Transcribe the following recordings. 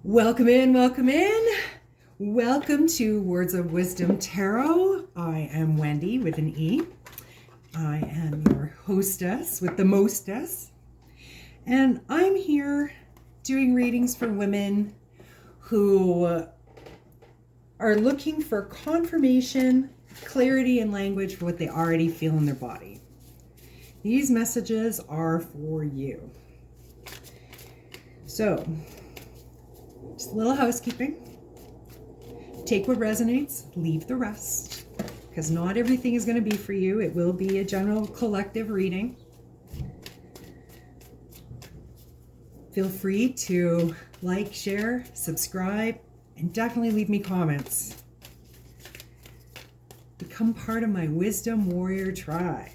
Welcome in, welcome in. Welcome to Words of Wisdom Tarot. I am Wendy with an E. I am your hostess with the mostess. And I'm here doing readings for women who are looking for confirmation, clarity, and language for what they already feel in their body. These messages are for you. So, just a little housekeeping. Take what resonates, leave the rest, because not everything is going to be for you. It will be a general collective reading. Feel free to like, share, subscribe, and definitely leave me comments. Become part of my Wisdom Warrior tribe.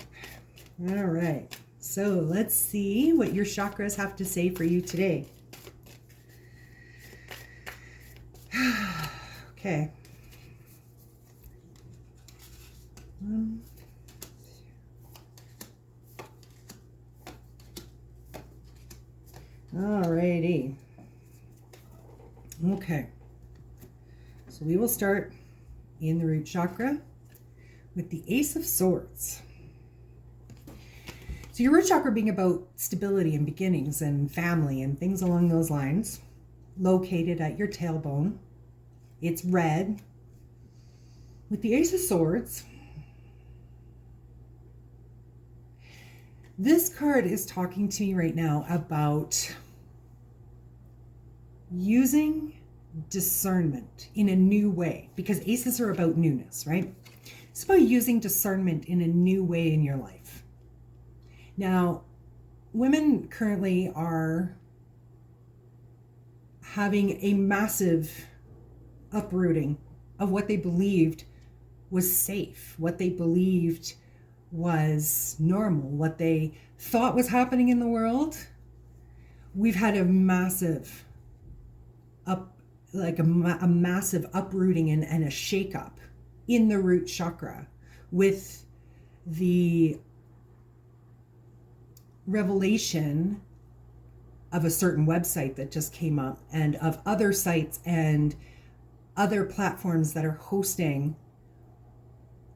All right, so let's see what your chakras have to say for you today. Okay. Alrighty. Okay. So we will start in the root chakra with the Ace of Swords. So your root chakra being about stability and beginnings and family and things along those lines, located at your tailbone. It's red. With the Ace of Swords, this card is talking to me right now about using discernment in a new way, because aces are about newness, right? It's about using discernment in a new way in your life. Now, women currently are having a massive uprooting of what they believed was safe, what they believed was normal, what they thought was happening in the world. We've had a massive massive uprooting and a shakeup in the root chakra with the revelation of a certain website that just came up and of other sites and other platforms that are hosting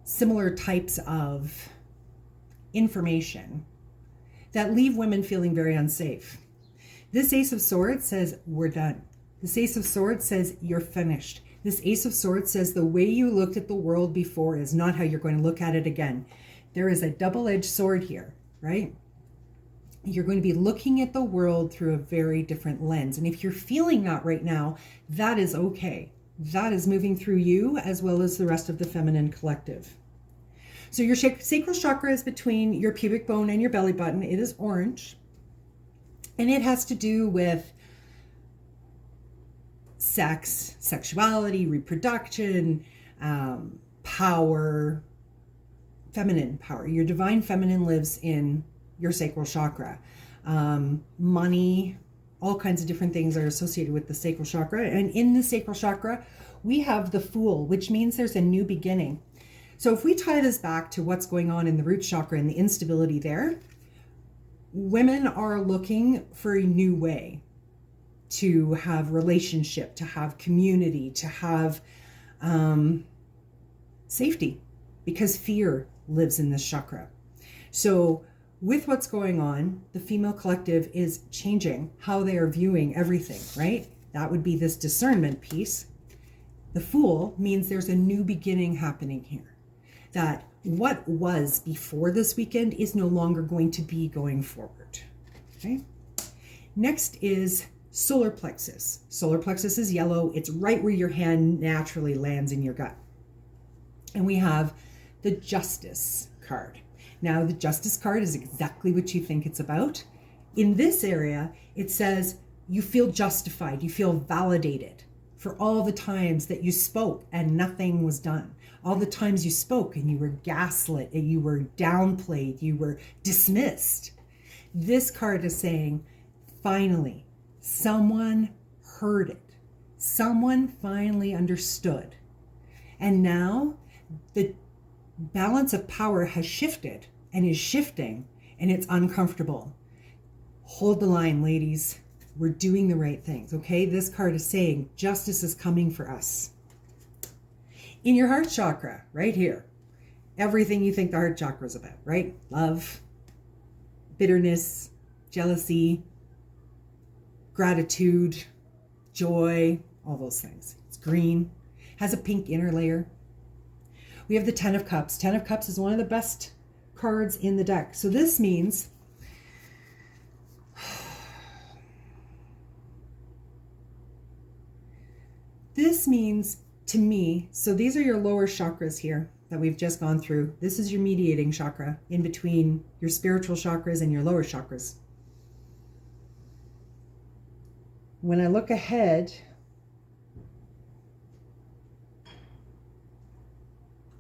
similar types of information that leave women feeling very unsafe. This Ace of Swords says, we're done. This Ace of Swords says, you're finished. This Ace of Swords says, the way you looked at the world before is not how you're going to look at it again. There is a double-edged sword here, right? You're going to be looking at the world through a very different lens. And if you're feeling that right now, that is okay. That is moving through you as well as the rest of the feminine collective. So your sacral chakra is between your pubic bone and your belly button. It is orange. And it has to do with sex, sexuality, reproduction, power, feminine power. Your divine feminine lives in your sacral chakra. Money, all kinds of different things are associated with the sacral chakra. And in the sacral chakra, we have the Fool, which means there's a new beginning. So if we tie this back to what's going on in the root chakra and the instability there, women are looking for a new way to have relationship, to have community, to have safety, because fear lives in this chakra. So with what's going on, the female collective is changing how they are viewing everything, right? That would be this discernment piece. The Fool means there's a new beginning happening here. That what was before this weekend is no longer going to be going forward, okay? Next is solar plexus. Solar plexus is yellow. It's right where your hand naturally lands in your gut. And we have the Justice card. Now, the Justice card is exactly what you think it's about. In this area, it says you feel justified, you feel validated for all the times that you spoke and nothing was done. All the times you spoke and you were gaslit, and you were downplayed, you were dismissed. This card is saying, finally, someone heard it. Someone finally understood. And now the balance of power has shifted and is shifting, and it's uncomfortable. Hold the line, ladies. We're doing the right things, okay? This card is saying justice is coming for us. In your heart chakra, right here, everything you think the heart chakra is about, right? Love, bitterness, jealousy, gratitude, joy, all those things. It's green, has a pink inner layer. We have the Ten of Cups. Ten of Cups is one of the best cards in the deck. So this means to me, so these are your lower chakras here that we've just gone through. This is your mediating chakra in between your spiritual chakras and your lower chakras. When I look ahead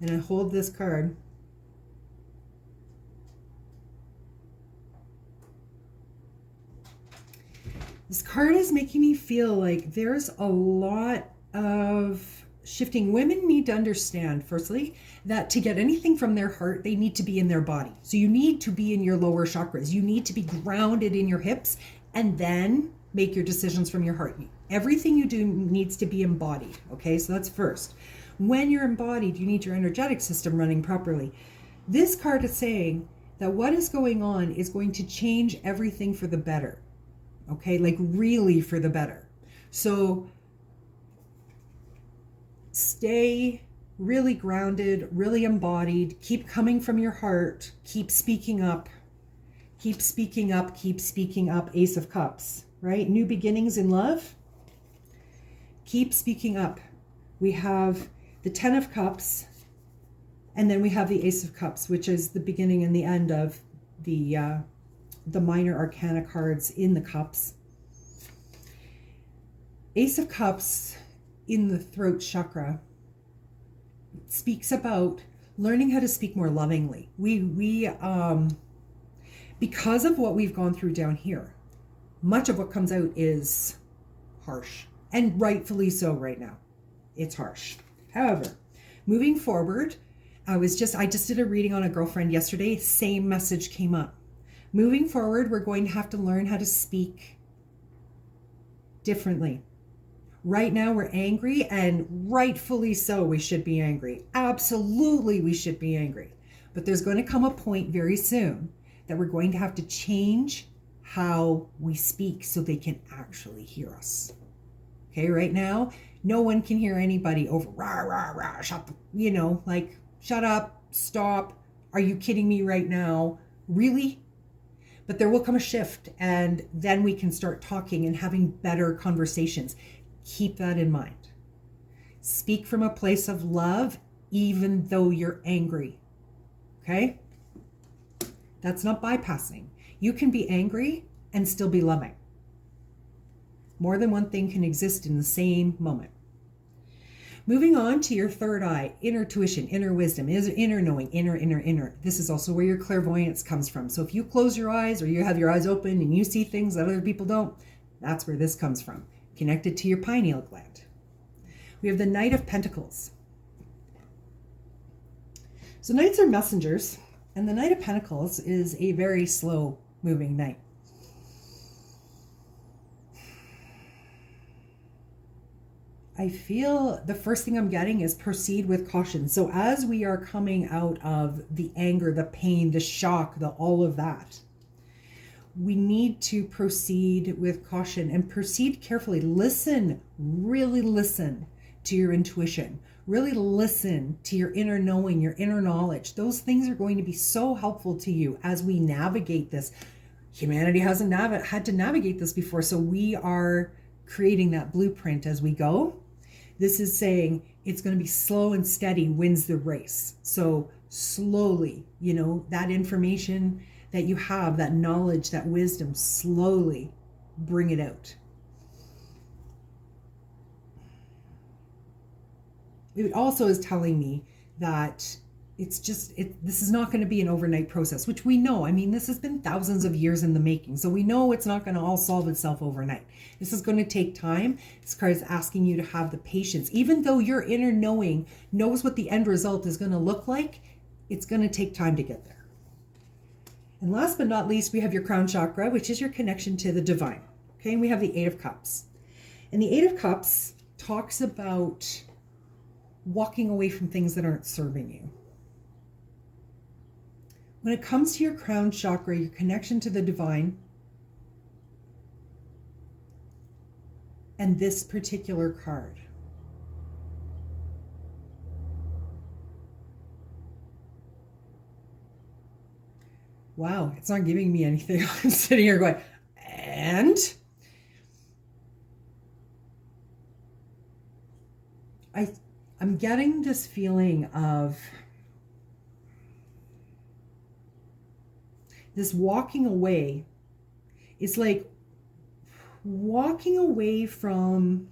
and I hold this card, this card is making me feel like there's a lot of shifting. Women need to understand, firstly, that to get anything from their heart, they need to be in their body. So you need to be in your lower chakras. You need to be grounded in your hips and then make your decisions from your heart. Everything you do needs to be embodied. Okay, so that's first. When you're embodied, you need your energetic system running properly. This card is saying that what is going on is going to change everything for the better. Okay, like really for the better. So stay really grounded, really embodied, keep coming from your heart, keep speaking up, keep speaking up, keep speaking up. Ace of Cups, right? New beginnings in love. Keep speaking up. We have the Ten of Cups, and then we have the Ace of Cups, which is the beginning and the end of the minor arcana cards in the cups. Ace of Cups in the throat chakra speaks about learning how to speak more lovingly. We because of what we've gone through down here, much of what comes out is harsh, and rightfully so right now. It's harsh. However, moving forward, I just did a reading on a girlfriend yesterday. Same message came up. Moving forward, we're going to have to learn how to speak differently. Right now, we're angry, and rightfully so, we should be angry. Absolutely, we should be angry. But there's going to come a point very soon that we're going to have to change how we speak so they can actually hear us. Okay, right now, no one can hear anybody over rah, rah, rah, shut up, stop, are you kidding me right now? Really? But there will come a shift, and then we can start talking and having better conversations. Keep that in mind. Speak from a place of love, even though you're angry. Okay? That's not bypassing. You can be angry and still be loving. More than one thing can exist in the same moment. Moving on to your third eye, inner tuition, inner wisdom, inner knowing, inner. This is also where your clairvoyance comes from. So if you close your eyes or you have your eyes open and you see things that other people don't, that's where this comes from, connected to your pineal gland. We have the Knight of Pentacles. So knights are messengers, and the Knight of Pentacles is a very slow moving knight. I feel the first thing I'm getting is proceed with caution. So as we are coming out of the anger, the pain, the shock, all of that, we need to proceed with caution and proceed carefully. Listen, really listen to your intuition. Really listen to your inner knowing, your inner knowledge. Those things are going to be so helpful to you as we navigate this. Humanity hasn't had to navigate this before, so we are creating that blueprint as we go. This is saying it's going to be slow and steady wins the race. So slowly, that information that you have, that knowledge, that wisdom, slowly bring it out. It also is telling me that this is not going to be an overnight process, which we know. I mean, this has been thousands of years in the making. So we know it's not going to all solve itself overnight. This is going to take time. This card is asking you to have the patience. Even though your inner knowing knows what the end result is going to look like, it's going to take time to get there. And last but not least, we have your crown chakra, which is your connection to the divine. Okay, and we have the Eight of Cups. And the Eight of Cups talks about walking away from things that aren't serving you. When it comes to your crown chakra, your connection to the divine, and this particular card, wow, it's not giving me anything. I'm sitting here going, and I'm getting this feeling of this walking away. It's like walking away from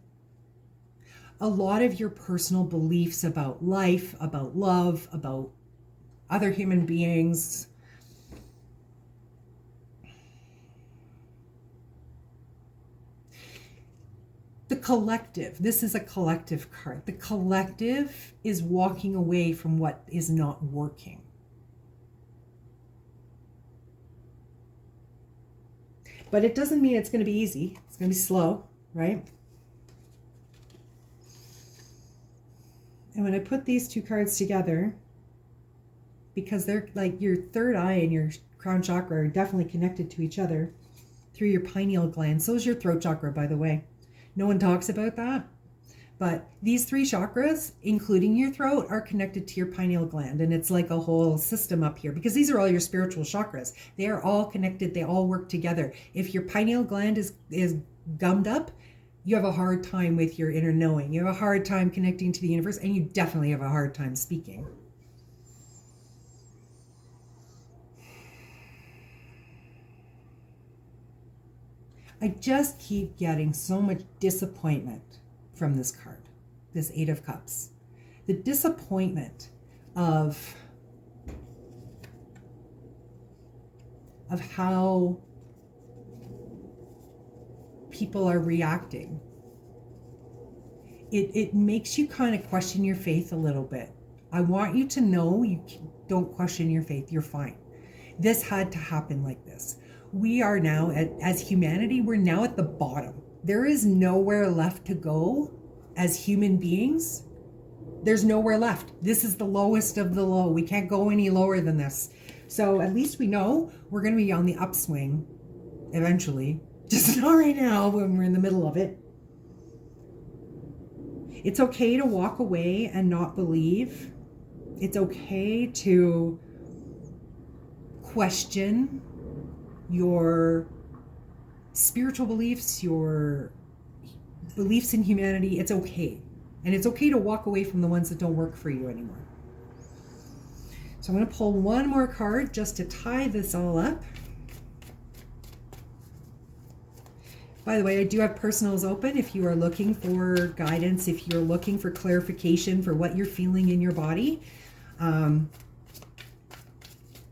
a lot of your personal beliefs about life, about love, about other human beings. The collective, this is a collective card. The collective is walking away from what is not working. But it doesn't mean it's going to be easy. It's going to be slow, right? And when I put these two cards together, because they're like your third eye and your crown chakra are definitely connected to each other through your pineal gland. So is your throat chakra, by the way. No one talks about that. But these three chakras, including your throat, are connected to your pineal gland. And it's like a whole system up here because these are all your spiritual chakras. They are all connected. They all work together. If your pineal gland is gummed up, you have a hard time with your inner knowing. You have a hard time connecting to the universe, and you definitely have a hard time speaking. I just keep getting so much disappointment from this card, this Eight of Cups. The disappointment of how people are reacting. It makes you kind of question your faith a little bit. I want you to know you don't question your faith. You're fine. This had to happen like this. We are now, as humanity, we're now at the bottom. There is nowhere left to go as human beings. There's nowhere left. This is the lowest of the low. We can't go any lower than this. So at least we know we're going to be on the upswing eventually. Just not right now when we're in the middle of it. It's okay to walk away and not believe. It's okay to question your spiritual beliefs, your beliefs in humanity. It's okay. And it's okay to walk away from the ones that don't work for you anymore. So I'm going to pull one more card just to tie this all up. By the way, I do have personals open if you are looking for guidance, if you're looking for clarification for what you're feeling in your body.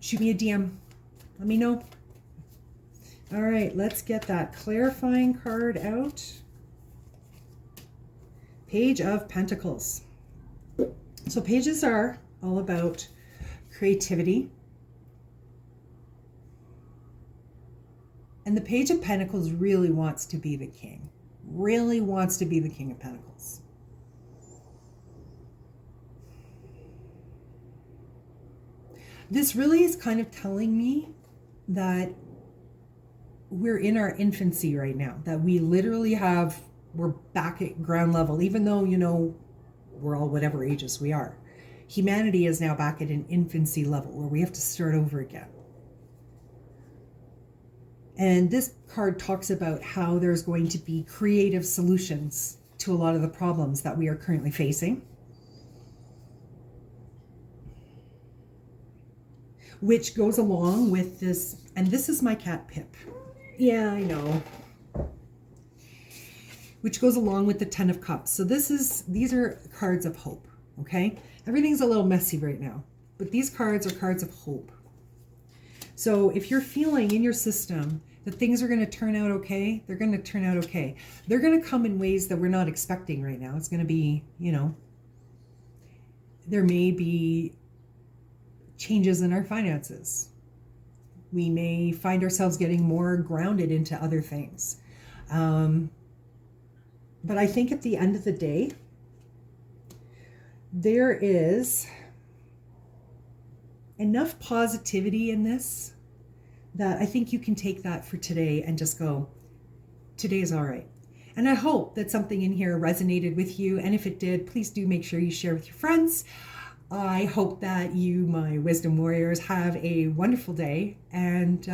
Shoot me a DM. Let me know. All right, let's get that clarifying card out. Page of Pentacles. So pages are all about creativity. And the Page of Pentacles really wants to be the king. Really wants to be the King of Pentacles. This really is kind of telling me that we're in our infancy right now, that we literally we're back at ground level, even though, you know, we're all whatever ages we are. Humanity is now back at an infancy level where we have to start over again. And this card talks about how there's going to be creative solutions to a lot of the problems that we are currently facing. Which goes along with this, and this is my cat Pip. Yeah, I know. Which goes along with the Ten of Cups. So these are cards of hope, okay? Everything's a little messy right now, but these cards are cards of hope. So if you're feeling in your system that things are going to turn out okay, they're going to turn out okay. They're going to come in ways that we're not expecting right now. It's going to be, you know, there may be changes in our finances. We may find ourselves getting more grounded into other things. But I think at the end of the day, there is enough positivity in this that I think you can take that for today and just go, today is all right. And I hope that something in here resonated with you. And if it did, please do make sure you share with your friends. I hope that you, my wisdom warriors, have a wonderful day. And